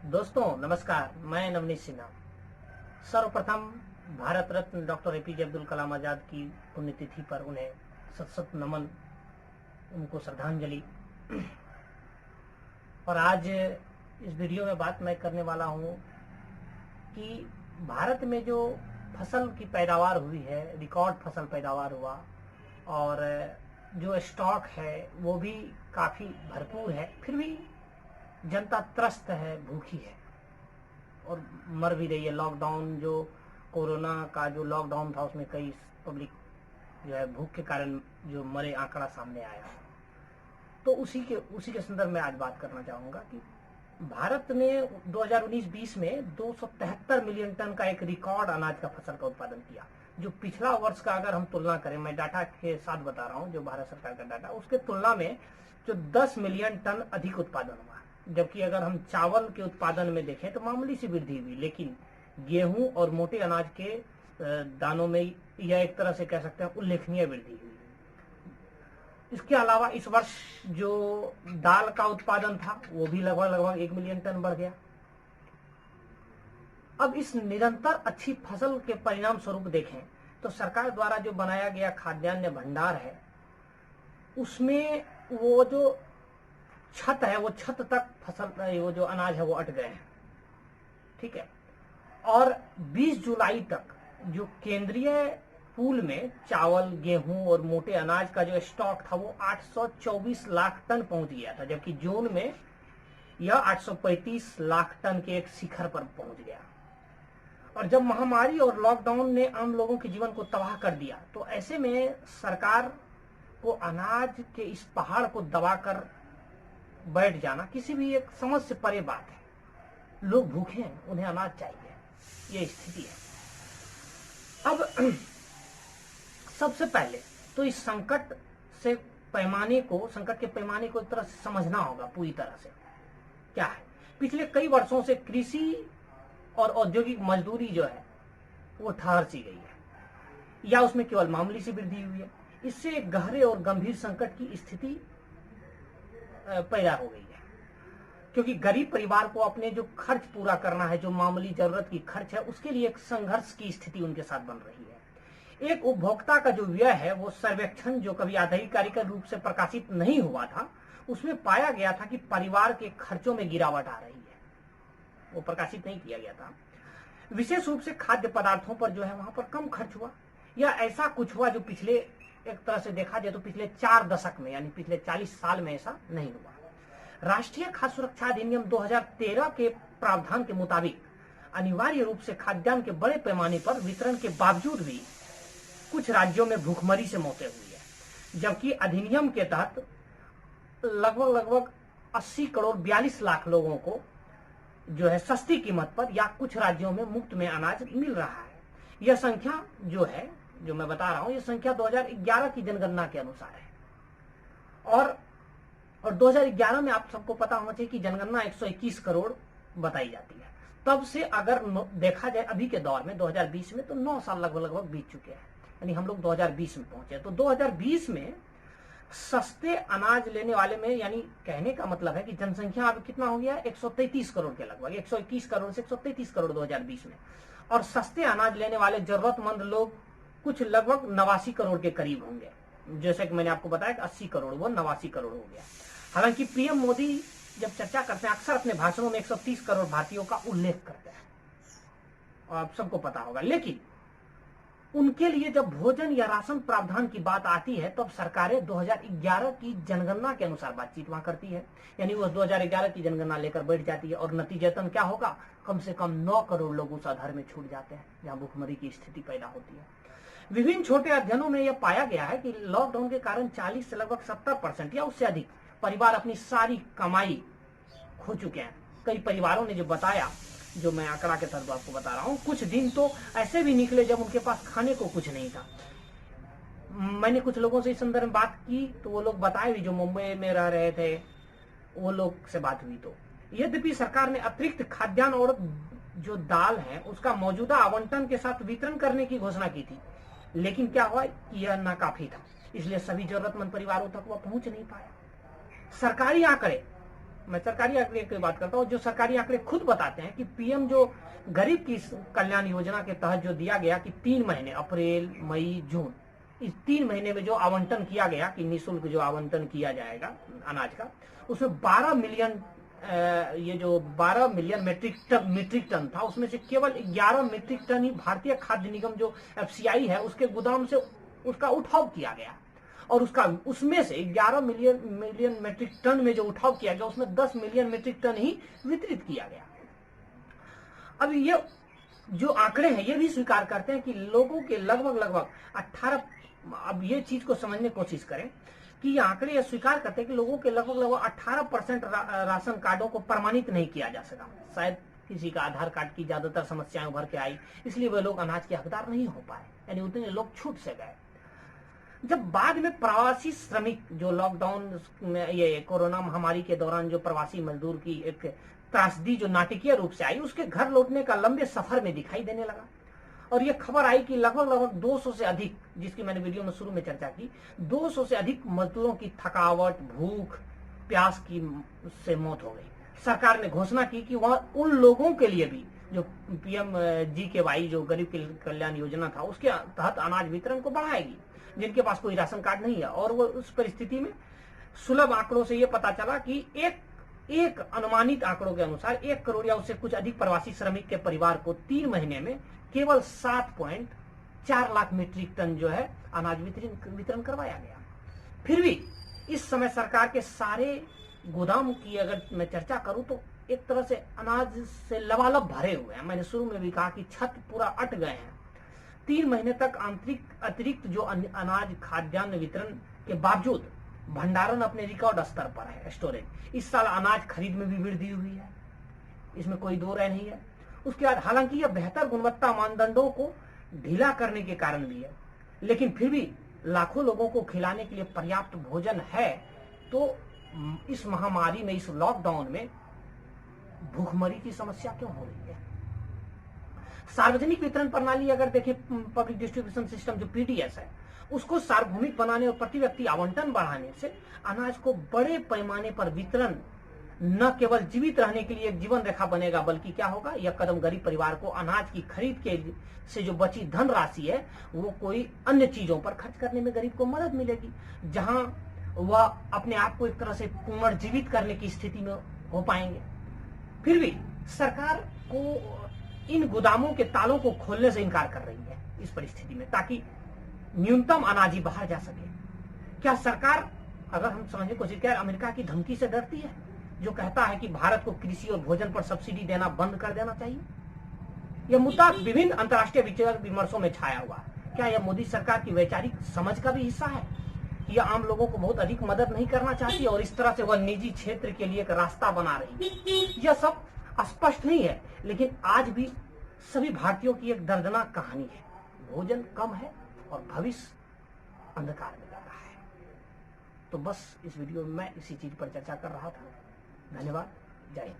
दोस्तों नमस्कार, मैं नवनीत सिन्हा। सर्वप्रथम भारत रत्न डॉक्टर एपीजे अब्दुल कलाम आजाद की पुण्यतिथि पर उन्हें शत शत नमन, उनको श्रद्धांजलि। और आज इस वीडियो में बात मैं करने वाला हूं कि भारत में जो फसल की पैदावार हुई है, रिकॉर्ड फसल पैदावार हुआ और जो स्टॉक है वो भी काफी भरपूर है, फिर भी जनता त्रस्त है, भूखी है और मर भी रही है। लॉकडाउन, जो कोरोना का जो लॉकडाउन था, उसमें कई पब्लिक जो है भूख के कारण जो मरे आंकड़ा सामने आया। तो उसी के संदर्भ में आज बात करना चाहूंगा कि भारत ने 2019-20 में 273 मिलियन टन का एक रिकॉर्ड अनाज का फसल का उत्पादन किया। जो पिछला वर्ष का अगर हम तुलना करें, मैं डाटा के साथ बता रहा हूं, जो भारत सरकार का डाटा, उसके तुलना में जो 10 मिलियन टन अधिक उत्पादन हुआ। जबकि अगर हम चावल के उत्पादन में देखें तो मामूली सी वृद्धि हुई, लेकिन गेहूं और मोटे अनाज के दानों में यह एक तरह से कह सकते हैं उल्लेखनीय वृद्धि हुई। इसके अलावा इस वर्ष जो दाल का उत्पादन था वो भी लगभग 1 मिलियन टन बढ़ गया। अब इस निरंतर अच्छी फसल के परिणाम स्वरूप देखें तो सरकार द्वारा जो बनाया गया खाद्यान्न भंडार है, उसमें वो जो छत है, वो छत तक फसल, वो जो अनाज है वो अट गए हैं। ठीक है। और 20 जुलाई तक जो केंद्रीय पूल में चावल, गेहूं और मोटे अनाज का जो स्टॉक था वो 824 लाख टन पहुंच गया था, जबकि जून में यह 835 लाख टन के एक शिखर पर पहुंच गया। और जब महामारी और लॉकडाउन ने आम लोगों के जीवन को तबाह कर दिया, तो ऐसे में सरकार को अनाज के इस पहाड़ को दबाकर बैठ जाना किसी भी एक समझ से परे बात है। लोग भूखे हैं, उन्हें अनाज चाहिए, ये स्थिति है। अब सबसे पहले तो इस संकट के पैमाने को एक तरह से समझना होगा पूरी तरह से। क्या है, पिछले कई वर्षों से कृषि और औद्योगिक मजदूरी जो है वो ठहर सी गई है या उसमें केवल मामूली सी वृद्धि हुई है। इससे एक गहरे और गंभीर संकट की स्थिति पैदा हो गई है, क्योंकि गरीब परिवार को अपने जो खर्च पूरा करना है, जो मामूली जरूरत की खर्च है, उसके लिए एक संघर्ष की स्थिति उनके साथ बन रही है। एक उपभोक्ता का जो व्यय है, वो सर्वेक्षण जो कभी आधिकारिक रूप से प्रकाशित नहीं हुआ था, उसमें पाया गया था कि परिवार के खर्चों में गिरावट आ रही है। वो प्रकाशित नहीं किया गया था। विशेष रूप से खाद्य पदार्थों पर जो है वहां पर कम खर्च हुआ, या ऐसा कुछ हुआ जो पिछले, एक तरह से देखा जाए तो पिछले 4 दशक में, यानी पिछले 40 साल में ऐसा नहीं हुआ। राष्ट्रीय खाद्य सुरक्षा अधिनियम 2013 के प्रावधान के मुताबिक अनिवार्य रूप से खाद्यान्न के बड़े पैमाने पर वितरण के बावजूद भी कुछ राज्यों में भूखमरी से मौतें हुई है, जबकि अधिनियम के तहत लगभग 80 करोड़ 42 लाख लोगों को जो है सस्ती कीमत पर या कुछ राज्यों में मुफ्त में अनाज मिल रहा है। यह संख्या जो है, जो मैं बता रहा हूं, ये संख्या 2011 की जनगणना के अनुसार है। और 2011 में आप सबको पता होना चाहिए कि जनगणना 121 करोड़ बताई जाती है। तब से अगर देखा जाए अभी के दौर में 2020 में, तो 9 साल लगभग बीत चुके हैं, यानी हम लोग 2020 में पहुंचे। तो 2020 में सस्ते अनाज लेने वाले में, यानी कहने का मतलब है कि जनसंख्या अब कितना हो गया, 133 करोड़ के लगभग, 121 करोड़ से 133 करोड़ 2020 में। और सस्ते अनाज लेने वाले जरूरतमंद लोग कुछ लगभग 89 करोड़ के करीब होंगे। जैसे कि मैंने आपको बताया कि 80 करोड़, वो 89 करोड़ हो गया। हालांकि पीएम मोदी जब चर्चा करते हैं, अक्सर अपने भाषणों में 130 करोड़ भारतीयों का उल्लेख करते हैं, और आप सबको पता होगा। लेकिन उनके लिए जब भोजन या राशन प्रावधान की बात आती है, तब सरकारें 2011 की जनगणना के अनुसार बातचीत वहां करती है, यानी वो 2011 की जनगणना लेकर बैठ जाती है। और नतीजतन क्या होगा, कम से कम 9 करोड़ लोग उस आधार में छूट जाते हैं जहां भूखमरी की स्थिति पैदा होती है। विभिन्न छोटे अध्ययनों में यह पाया गया है कि लॉकडाउन के कारण 40 से लगभग 70% या उससे अधिक परिवार अपनी सारी कमाई खो चुके हैं। कई परिवारों ने जो बताया, जो मैं आंकड़ा के तहत आपको बता रहा हूं, कुछ दिन तो ऐसे भी निकले जब उनके पास खाने को कुछ नहीं था। मैंने कुछ लोगों से इस संदर्भ में बात की, तो वो लोग बताए भी, जो मुंबई में रह रहे थे, वो लोग से बात हुई। तो यद्यपि सरकार ने अतिरिक्त खाद्यान्न और जो दाल है उसका मौजूदा आवंटन के साथ वितरण करने की घोषणा की थी, लेकिन क्या हुआ कि यह नाकाफी था, इसलिए सभी जरूरतमंद परिवारों तक वह पहुंच नहीं पाया। सरकारी आंकड़े मैं सरकारी आंकड़े की बात करता हूँ, जो सरकारी आंकड़े खुद बताते हैं कि पीएम जो गरीब की कल्याण योजना के तहत जो दिया गया कि 3 महीने अप्रैल मई जून, इस 3 महीने में जो आवंटन किया गया कि निःशुल्क जो आवंटन किया जाएगा अनाज का, उसमें 12 मिलियन ये जो 12 मिलियन मीट्रिक टन था, उसमें से केवल 11 मीट्रिक टन ही भारतीय खाद्य निगम जो एफसीआई है उसके गोदाम से उसका उठाव किया गया। और उसमें से 11 मिलियन मीट्रिक टन में जो उठाव किया गया उसमें 10 मिलियन मीट्रिक टन ही वितरित किया गया। अब ये जो आंकड़े हैं ये भी स्वीकार करते हैं कि लोगों के लगभग 18, अब ये चीज को समझने की कोशिश करें कि ये आंकड़े ये स्वीकार करते हैं कि लोगों के लगभग 18% राशन कार्डों को प्रमाणित नहीं किया जा सका। शायद किसी का आधार कार्ड की ज्यादातर समस्याएं उभर के आई, इसलिए वे लोग अनाज के हकदार नहीं हो पाए, यानी उतने लोग छूट से गए। जब बाद में प्रवासी श्रमिक जो लॉकडाउन में ये कोरोना महामारी के दौरान जो प्रवासी मजदूर की एक त्रासदी जो नाटकीय रूप से आई, उसके घर लौटने का लंबे सफर में दिखाई देने लगा। और ये खबर आई कि लगभग 200 से अधिक, जिसकी मैंने वीडियो में शुरू में चर्चा की, 200 से अधिक मजदूरों की थकावट, भूख, प्यास की से मौत हो गई। सरकार ने घोषणा की कि वह उन लोगों के लिए भी जो पीएम GKY जो गरीब कल्याण योजना था उसके तहत अनाज वितरण को बढ़ाएगी, जिनके पास कोई राशन कार्ड नहीं है। और वो उस परिस्थिति में सुलभ आंकड़ों से ये पता चला कि एक अनुमानित आंकड़ों के अनुसार 1 करोड़ या उससे कुछ अधिक प्रवासी श्रमिक के परिवार को 3 महीने में केवल 7.4 लाख मीट्रिक टन जो है अनाज वितरण करवाया गया। फिर भी इस समय सरकार के सारे गोदाम की अगर मैं चर्चा करूं तो एक तरह से अनाज से लबालब भरे हुए हैं। मैंने शुरू में भी कहा कि छत पूरा अट गए हैं। 3 महीने तक अतिरिक्त जो अनाज खाद्यान्न वितरण के बावजूद भंडारण अपने रिकॉर्ड स्तर पर है। स्टोरेज इस साल अनाज खरीद में भी वृद्धि हुई है, इसमें कोई दो राय नहीं है। उसके बाद हालांकि यह बेहतर गुणवत्ता मानदंडों को ढीला करने के कारण भी है, लेकिन फिर भी लाखों लोगों को खिलाने के लिए पर्याप्त भोजन है। तो इस महामारी में, इस लॉकडाउन में भूखमरी की समस्या क्यों हो रही है? सार्वजनिक वितरण प्रणाली अगर देखें, पब्लिक डिस्ट्रीब्यूशन सिस्टम जो PDS है, उसको सार्वभौमिक बनाने और प्रति व्यक्ति आवंटन बढ़ाने से अनाज को बड़े पैमाने पर वितरण न केवल जीवित रहने के लिए एक जीवन रेखा बनेगा, बल्कि क्या होगा, यह कदम गरीब परिवार को अनाज की खरीद के से जो बची धन राशि है वो कोई अन्य चीजों पर खर्च करने में गरीब को मदद मिलेगी, जहां वह अपने आप को एक तरह से पुनर्जीवित करने की स्थिति में हो पाएंगे। फिर भी सरकार को इन गोदामों के तालों को खोलने से इनकार कर रही है इस परिस्थिति में, ताकि न्यूनतम अनाज बाहर जा सके। क्या सरकार, अगर हम समझने की कोशिश करें, अमेरिका की धमकी से डरती है जो कहता है कि भारत को कृषि और भोजन पर सब्सिडी देना बंद कर देना चाहिए? यह मुद्दा विभिन्न अंतर्राष्ट्रीय विचार विमर्शों में छाया हुआ है। क्या यह मोदी सरकार की वैचारिक समझ का भी हिस्सा है? यह आम लोगों को बहुत अधिक मदद नहीं करना चाहती और इस तरह से वह निजी क्षेत्र के लिए एक रास्ता बना रही है? यह सब स्पष्ट नहीं है, लेकिन आज भी सभी भारतीयों की एक दर्दनाक कहानी है। भोजन कम है और भविष्य अंधकार में जा रहा है। तो बस इस वीडियो में मैं इसी चीज पर चर्चा कर रहा था। धन्यवाद। जय हिंद।